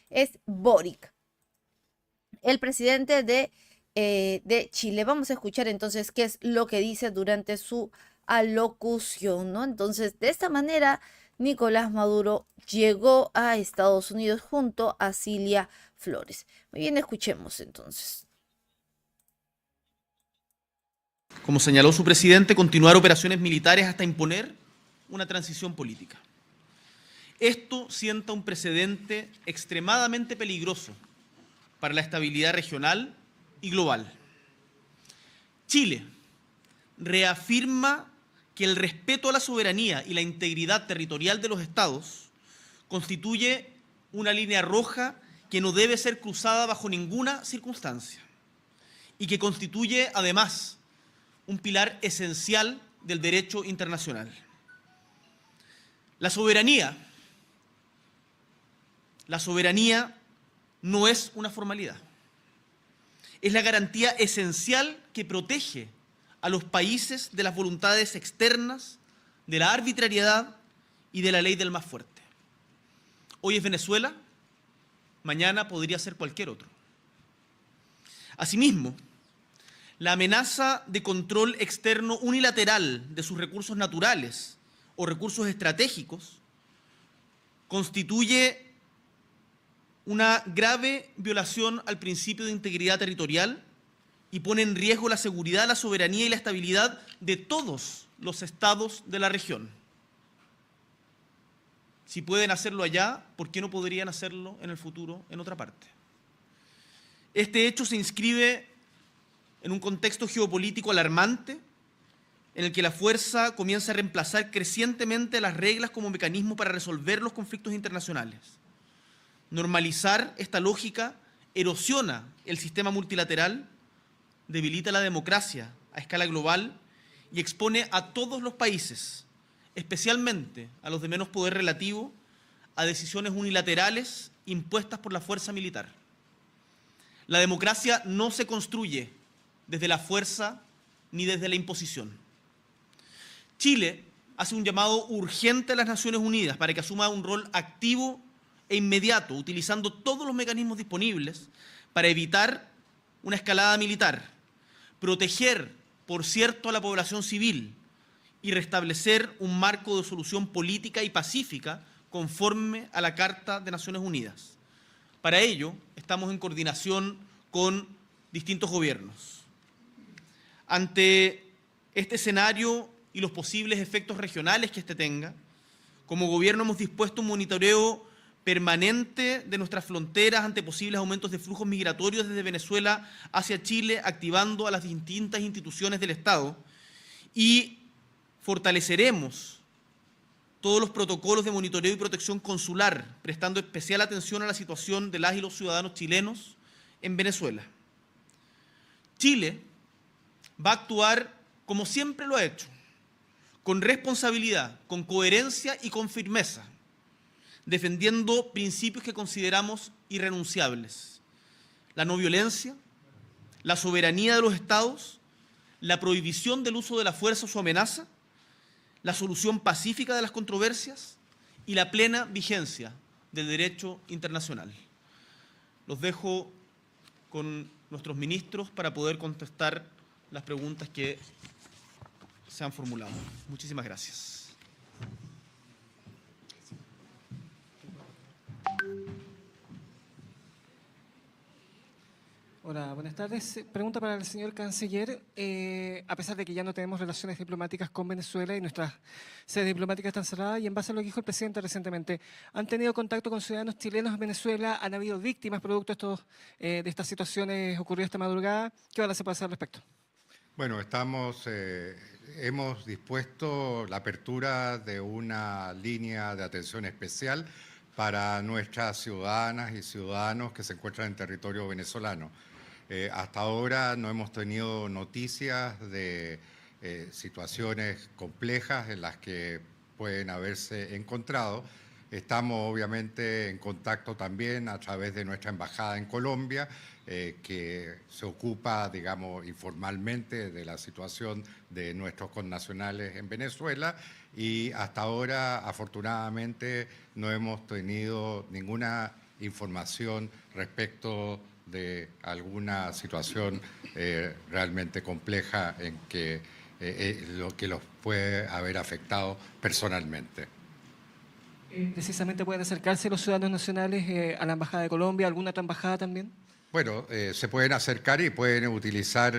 es Boric, el presidente de Chile. Vamos a escuchar entonces qué es lo que dice durante su alocución, ¿no? Entonces, de esta manera, Nicolás Maduro llegó a Estados Unidos junto a Cilia Flores. Muy bien, escuchemos entonces. Como señaló su presidente, continuar operaciones militares hasta imponer una transición política. Esto sienta un precedente extremadamente peligroso para la estabilidad regional y global. Chile reafirma que el respeto a la soberanía y la integridad territorial de los estados constituye una línea roja que no debe ser cruzada bajo ninguna circunstancia y que constituye, además, un pilar esencial del derecho internacional. La soberanía no es una formalidad. Es la garantía esencial que protege a los países de las voluntades externas, de la arbitrariedad y de la ley del más fuerte. Hoy es Venezuela, mañana podría ser cualquier otro. Asimismo, la amenaza de control externo unilateral de sus recursos naturales o recursos estratégicos constituye una grave violación al principio de integridad territorial y pone en riesgo la seguridad, la soberanía y la estabilidad de todos los estados de la región. Si pueden hacerlo allá, ¿por qué no podrían hacerlo en el futuro en otra parte? Este hecho se inscribe en un contexto geopolítico alarmante en el que la fuerza comienza a reemplazar crecientemente las reglas como mecanismo para resolver los conflictos internacionales. Normalizar esta lógica erosiona el sistema multilateral, debilita la democracia a escala global y expone a todos los países, especialmente a los de menos poder relativo, a decisiones unilaterales impuestas por la fuerza militar. La democracia no se construye desde la fuerza ni desde la imposición. Chile hace un llamado urgente a las Naciones Unidas para que asuma un rol activo e inmediato, utilizando todos los mecanismos disponibles para evitar una escalada militar, proteger, por cierto, a la población civil y restablecer un marco de solución política y pacífica conforme a la Carta de Naciones Unidas. Para ello, estamos en coordinación con distintos gobiernos. Ante este escenario y los posibles efectos regionales que este tenga, como gobierno hemos dispuesto un monitoreo permanente de nuestras fronteras ante posibles aumentos de flujos migratorios desde Venezuela hacia Chile, activando a las distintas instituciones del Estado, y fortaleceremos todos los protocolos de monitoreo y protección consular, prestando especial atención a la situación de las y los ciudadanos chilenos en Venezuela. Chile va a actuar como siempre lo ha hecho, con responsabilidad, con coherencia y con firmeza, defendiendo principios que consideramos irrenunciables: la no violencia, la soberanía de los estados, la prohibición del uso de la fuerza o su amenaza, la solución pacífica de las controversias y la plena vigencia del derecho internacional. Los dejo con nuestros ministros para poder contestar las preguntas que se han formulado. Muchísimas gracias. Hola, buenas tardes. Pregunta para el señor canciller. A pesar de que ya no tenemos relaciones diplomáticas con Venezuela y nuestras sedes diplomáticas están cerradas, y en base a lo que dijo el presidente recientemente, ¿han tenido contacto con ciudadanos chilenos en Venezuela? ¿Han habido víctimas producto de estas situaciones ocurridas esta madrugada? ¿Qué van a hacer al respecto? Bueno, hemos dispuesto la apertura de una línea de atención especial para nuestras ciudadanas y ciudadanos que se encuentran en territorio venezolano. Hasta ahora no hemos tenido noticias de situaciones complejas en las que pueden haberse encontrado. Estamos obviamente en contacto también a través de nuestra embajada en Colombia, que se ocupa, digamos, informalmente de la situación de nuestros connacionales en Venezuela, y hasta ahora, afortunadamente, no hemos tenido ninguna información respecto de alguna situación realmente compleja en que lo que los puede haber afectado personalmente. Precisamente pueden acercarse los ciudadanos nacionales a la Embajada de Colombia, alguna otra embajada también. Bueno, se pueden acercar y pueden utilizar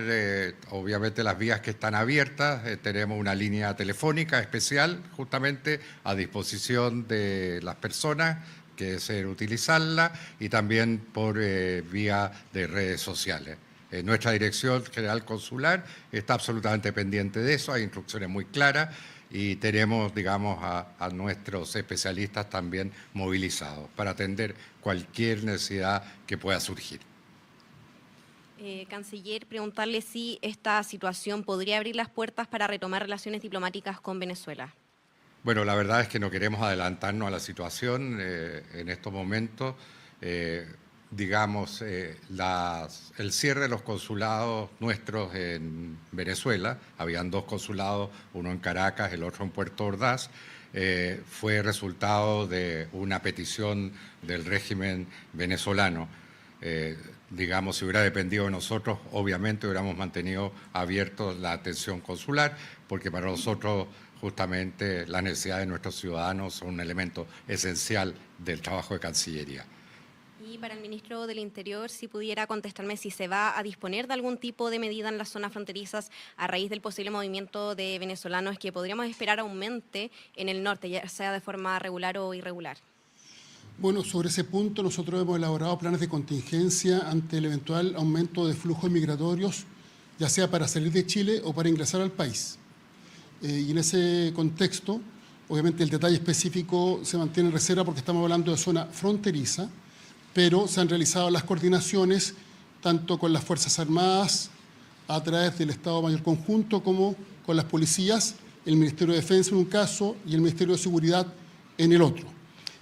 obviamente las vías que están abiertas. Tenemos una línea telefónica especial justamente a disposición de las personas que deseen utilizarla y también por vía de redes sociales. Nuestra Dirección General Consular está absolutamente pendiente de eso, hay instrucciones muy claras y tenemos, digamos, a nuestros especialistas también movilizados para atender cualquier necesidad que pueda surgir. Canciller, preguntarle si esta situación podría abrir las puertas para retomar relaciones diplomáticas con Venezuela. Bueno, la verdad es que no queremos adelantarnos a la situación en estos momentos. Digamos, el cierre de los consulados nuestros en Venezuela, habían 2 consulados, uno en Caracas, el otro en Puerto Ordaz, fue resultado de una petición del régimen venezolano. Digamos, si hubiera dependido de nosotros, obviamente hubiéramos mantenido abierto la atención consular, porque para nosotros justamente las necesidades de nuestros ciudadanos son un elemento esencial del trabajo de Cancillería. Y para el ministro del Interior, si pudiera contestarme si se va a disponer de algún tipo de medida en las zonas fronterizas a raíz del posible movimiento de venezolanos que podríamos esperar aumente en el norte, ya sea de forma regular o irregular. Bueno, sobre ese punto nosotros hemos elaborado planes de contingencia ante el eventual aumento de flujos migratorios, ya sea para salir de Chile o para ingresar al país. Y en ese contexto, obviamente el detalle específico se mantiene en reserva porque estamos hablando de zona fronteriza, pero se han realizado las coordinaciones tanto con las Fuerzas Armadas a través del Estado Mayor Conjunto como con las policías, el Ministerio de Defensa en un caso y el Ministerio de Seguridad en el otro.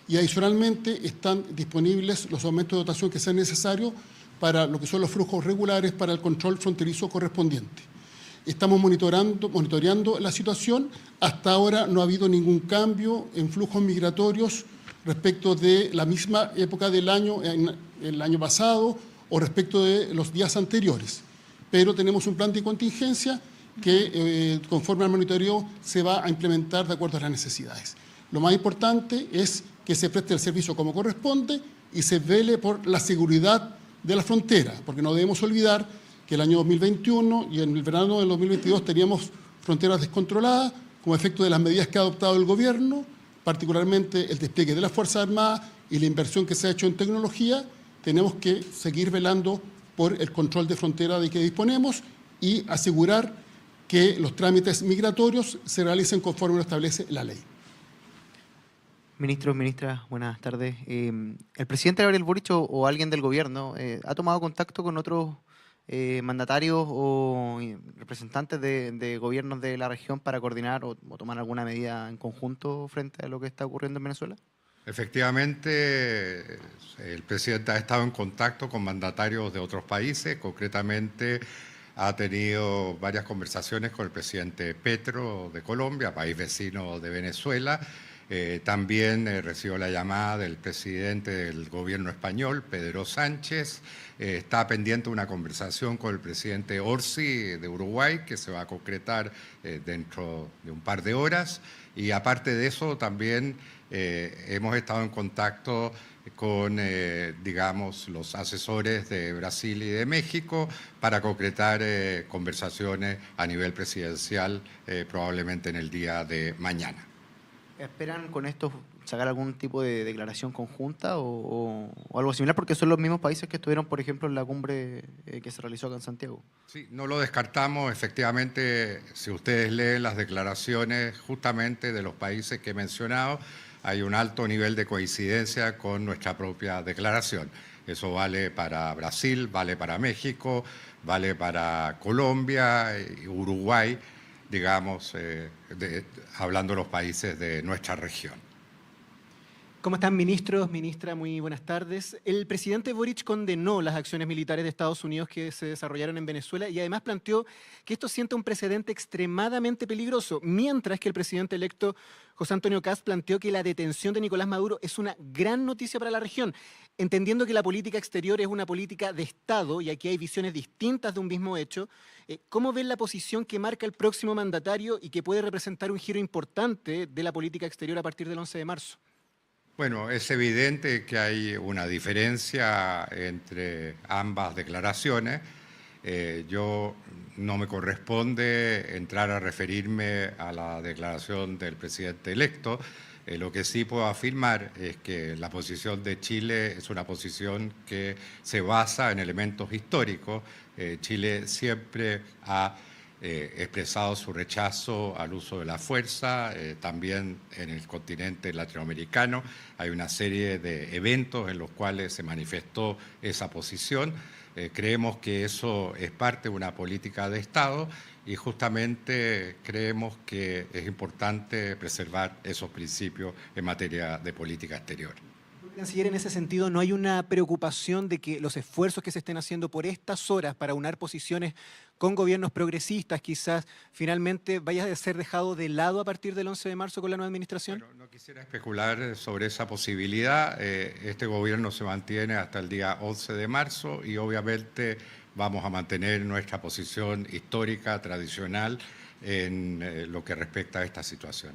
Y adicionalmente están disponibles los aumentos de dotación que sean necesarios para lo que son los flujos regulares para el control fronterizo correspondiente. Estamos monitoreando la situación. Hasta ahora no ha habido ningún cambio en flujos migratorios respecto de la misma época del año, el año pasado, o respecto de los días anteriores. Pero tenemos un plan de contingencia que, conforme al monitoreo, se va a implementar de acuerdo a las necesidades. Lo más importante es que se preste el servicio como corresponde y se vele por la seguridad de la frontera, porque no debemos olvidar que el año 2021 y en el verano del 2022 teníamos fronteras descontroladas como efecto de las medidas que ha adoptado el gobierno, particularmente el despliegue de las Fuerzas Armadas y la inversión que se ha hecho en tecnología. Tenemos que seguir velando por el control de frontera de que disponemos y asegurar que los trámites migratorios se realicen conforme lo establece la ley. Ministros, ministras, buenas tardes. ¿El presidente Gabriel Boric o alguien del gobierno ha tomado contacto con otros mandatarios o representantes de gobiernos de la región para coordinar o tomar alguna medida en conjunto frente a lo que está ocurriendo en Venezuela? Efectivamente, el presidente ha estado en contacto con mandatarios de otros países, concretamente ha tenido varias conversaciones con el presidente Petro de Colombia, país vecino de Venezuela. También recibió la llamada del presidente del gobierno español, Pedro Sánchez. Está pendiente una conversación con el presidente Orsi de Uruguay, que se va a concretar dentro de un par de horas. Y aparte de eso, también hemos estado en contacto con, digamos, los asesores de Brasil y de México para concretar conversaciones a nivel presidencial probablemente en el día de mañana. ¿Esperan con esto sacar algún tipo de declaración conjunta o algo similar? Porque son los mismos países que estuvieron, por ejemplo, en la cumbre que se realizó acá en Santiago. Sí, no lo descartamos. Efectivamente, si ustedes leen las declaraciones justamente de los países que he mencionado, hay un alto nivel de coincidencia con nuestra propia declaración. Eso vale para Brasil, vale para México, vale para Colombia, Uruguay, digamos, hablando de los países de nuestra región. ¿Cómo están, ministros? Ministra, muy buenas tardes. El presidente Boric condenó las acciones militares de Estados Unidos que se desarrollaron en Venezuela y además planteó que esto sienta un precedente extremadamente peligroso, mientras que el presidente electo José Antonio Kast planteó que la detención de Nicolás Maduro es una gran noticia para la región, entendiendo que la política exterior es una política de Estado y aquí hay visiones distintas de un mismo hecho. ¿Cómo ven la posición que marca el próximo mandatario y que puede representar un giro importante de la política exterior a partir del 11 de marzo? Bueno, es evidente que hay una diferencia entre ambas declaraciones. Yo no me corresponde entrar a referirme a la declaración del presidente electo. Lo que sí puedo afirmar es que la posición de Chile es una posición que se basa en elementos históricos. Chile siempre ha expresado su rechazo al uso de la fuerza, también en el continente latinoamericano hay una serie de eventos en los cuales se manifestó esa posición. Creemos que eso es parte de una política de Estado y justamente creemos que es importante preservar esos principios en materia de política exterior. Canciller, en ese sentido, ¿no hay una preocupación de que los esfuerzos que se estén haciendo por estas horas para unar posiciones con gobiernos progresistas quizás finalmente vaya a ser dejado de lado a partir del 11 de marzo con la nueva administración? Bueno, no quisiera especular sobre esa posibilidad. Este gobierno se mantiene hasta el día 11 de marzo y obviamente vamos a mantener nuestra posición histórica, tradicional, en lo que respecta a esta situación.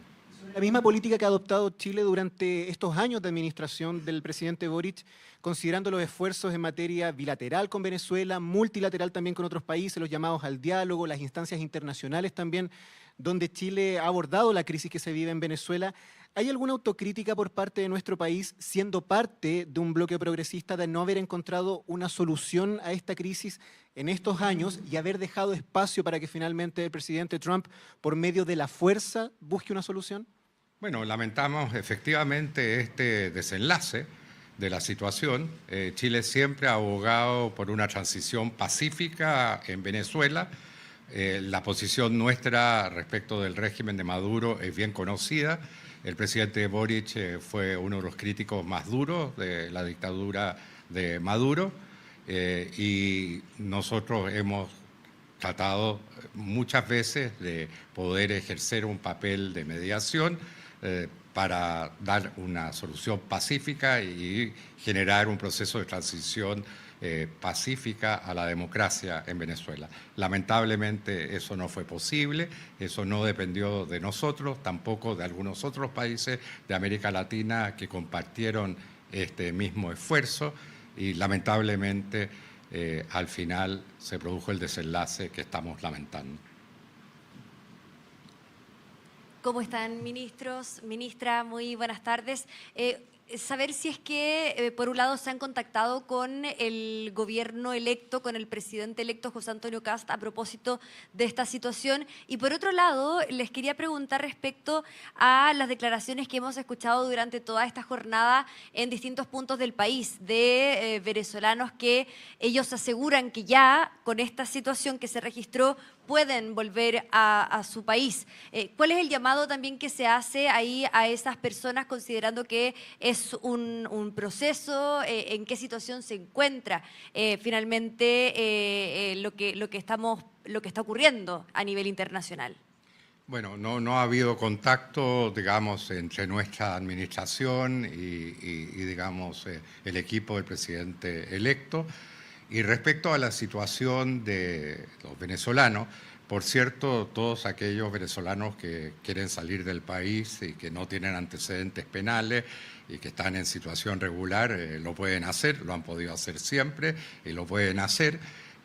La misma política que ha adoptado Chile durante estos años de administración del presidente Boric, considerando los esfuerzos en materia bilateral con Venezuela, multilateral también con otros países, los llamados al diálogo, las instancias internacionales también, donde Chile ha abordado la crisis que se vive en Venezuela. ¿Hay alguna autocrítica por parte de nuestro país, siendo parte de un bloque progresista, de no haber encontrado una solución a esta crisis en estos años y haber dejado espacio para que finalmente el presidente Trump, por medio de la fuerza, busque una solución? Bueno, lamentamos efectivamente este desenlace de la situación. Chile siempre ha abogado por una transición pacífica en Venezuela. La posición nuestra respecto del régimen de Maduro es bien conocida. El presidente Boric fue uno de los críticos más duros de la dictadura de Maduro y nosotros hemos tratado muchas veces de poder ejercer un papel de mediación para dar una solución pacífica y generar un proceso de transición pacífica a la democracia en Venezuela. Lamentablemente eso no fue posible, eso no dependió de nosotros, tampoco de algunos otros países de América Latina que compartieron este mismo esfuerzo y lamentablemente al final se produjo el desenlace que estamos lamentando. ¿Cómo están, ministros? Ministra, muy buenas tardes. Saber si es que, por un lado, se han contactado con el gobierno electo, con el presidente electo José Antonio Kast a propósito de esta situación. Y por otro lado, les quería preguntar respecto a las declaraciones que hemos escuchado durante toda esta jornada en distintos puntos del país de venezolanos que ellos aseguran que ya con esta situación que se registró pueden volver a su país. ¿Cuál es el llamado también que se hace ahí a esas personas considerando que es un proceso? ¿En qué situación se encuentra finalmente lo que está ocurriendo a nivel internacional? Bueno, no ha habido contacto, digamos, entre nuestra administración y digamos, el equipo del presidente electo. Y respecto a la situación de los venezolanos, por cierto, todos aquellos venezolanos que quieren salir del país y que no tienen antecedentes penales y que están en situación regular, lo pueden hacer, lo han podido hacer siempre y lo pueden hacer.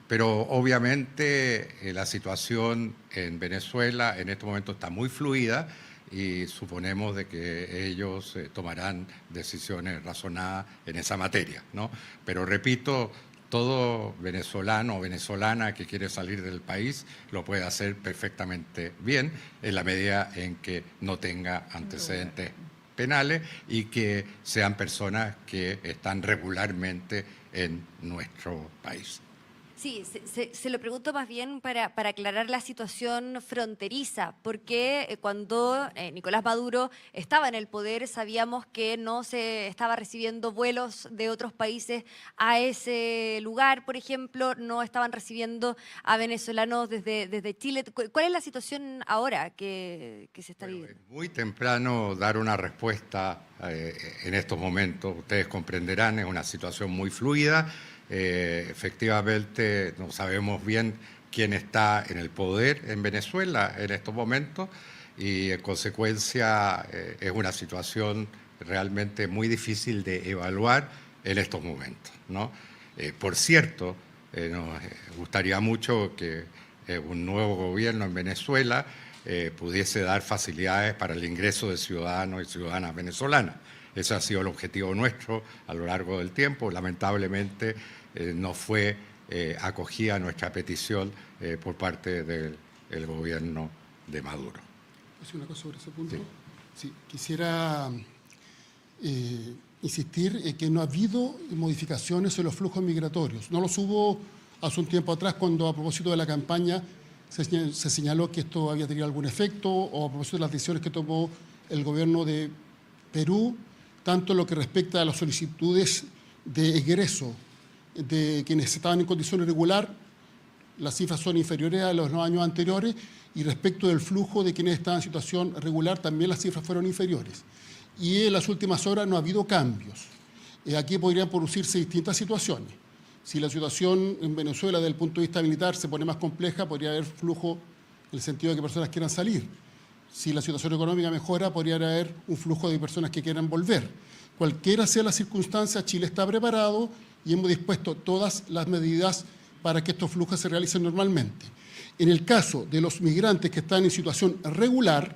Pero obviamente la situación en Venezuela en este momento está muy fluida y suponemos de que ellos tomarán decisiones razonadas en esa materia, ¿no? Pero repito, todo venezolano o venezolana que quiere salir del país lo puede hacer perfectamente bien en la medida en que no tenga antecedentes penales y que sean personas que están regularmente en nuestro país. Sí, se lo pregunto más bien para aclarar la situación fronteriza, porque cuando Nicolás Maduro estaba en el poder sabíamos que no se estaba recibiendo vuelos de otros países a ese lugar, por ejemplo, no estaban recibiendo a venezolanos desde Chile. ¿Cuál es la situación ahora que se está Bueno, viviendo? es muy temprano dar una respuesta en estos momentos. Ustedes comprenderán, es una situación muy fluida. Efectivamente, no sabemos bien quién está en el poder en Venezuela en estos momentos y en consecuencia es una situación realmente muy difícil de evaluar en estos momentos, ¿no? Por cierto, nos gustaría mucho que un nuevo gobierno en Venezuela pudiese dar facilidades para el ingreso de ciudadanos y ciudadanas venezolanas. Ese ha sido el objetivo nuestro a lo largo del tiempo. Lamentablemente no fue acogida nuestra petición por parte del gobierno de Maduro. ¿Puedo decir una cosa sobre ese punto? Sí, quisiera insistir en que no ha habido modificaciones en los flujos migratorios. No los hubo hace un tiempo atrás cuando a propósito de la campaña se señaló que esto había tenido algún efecto, o a propósito de las decisiones que tomó el gobierno de Perú, tanto en lo que respecta a las solicitudes de egreso de quienes estaban en condición irregular, las cifras son inferiores a los años anteriores, y respecto del flujo de quienes estaban en situación regular, también las cifras fueron inferiores. Y en las últimas horas no ha habido cambios. Aquí podrían producirse distintas situaciones. Si la situación en Venezuela desde el punto de vista militar se pone más compleja, podría haber flujo en el sentido de que personas quieran salir. Si la situación económica mejora, podría haber un flujo de personas que quieran volver. Cualquiera sea la circunstancia, Chile está preparado y hemos dispuesto todas las medidas para que estos flujos se realicen normalmente. En el caso de los migrantes que están en situación regular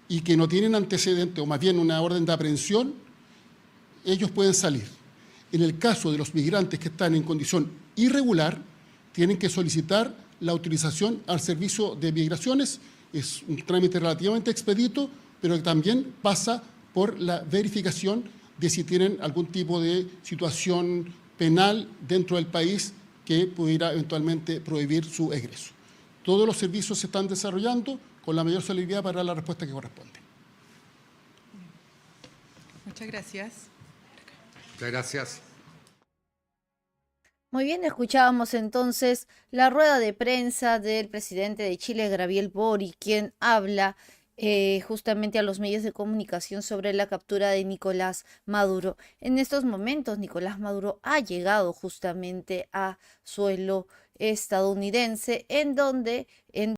y que no tienen antecedente, o más bien una orden de aprehensión, ellos pueden salir. En el caso de los migrantes que están en condición irregular, tienen que solicitar la autorización al servicio de migraciones. Es un trámite relativamente expedito, pero que también pasa por la verificación de si tienen algún tipo de situación penal dentro del país que pudiera eventualmente prohibir su egreso. Todos los servicios se están desarrollando con la mayor celeridad para dar la respuesta que corresponde. Muchas gracias. Muchas gracias. Muy bien, escuchábamos entonces la rueda de prensa del presidente de Chile, Gabriel Boric, quien habla justamente a los medios de comunicación sobre la captura de Nicolás Maduro. En estos momentos, Nicolás Maduro ha llegado justamente a suelo estadounidense, en donde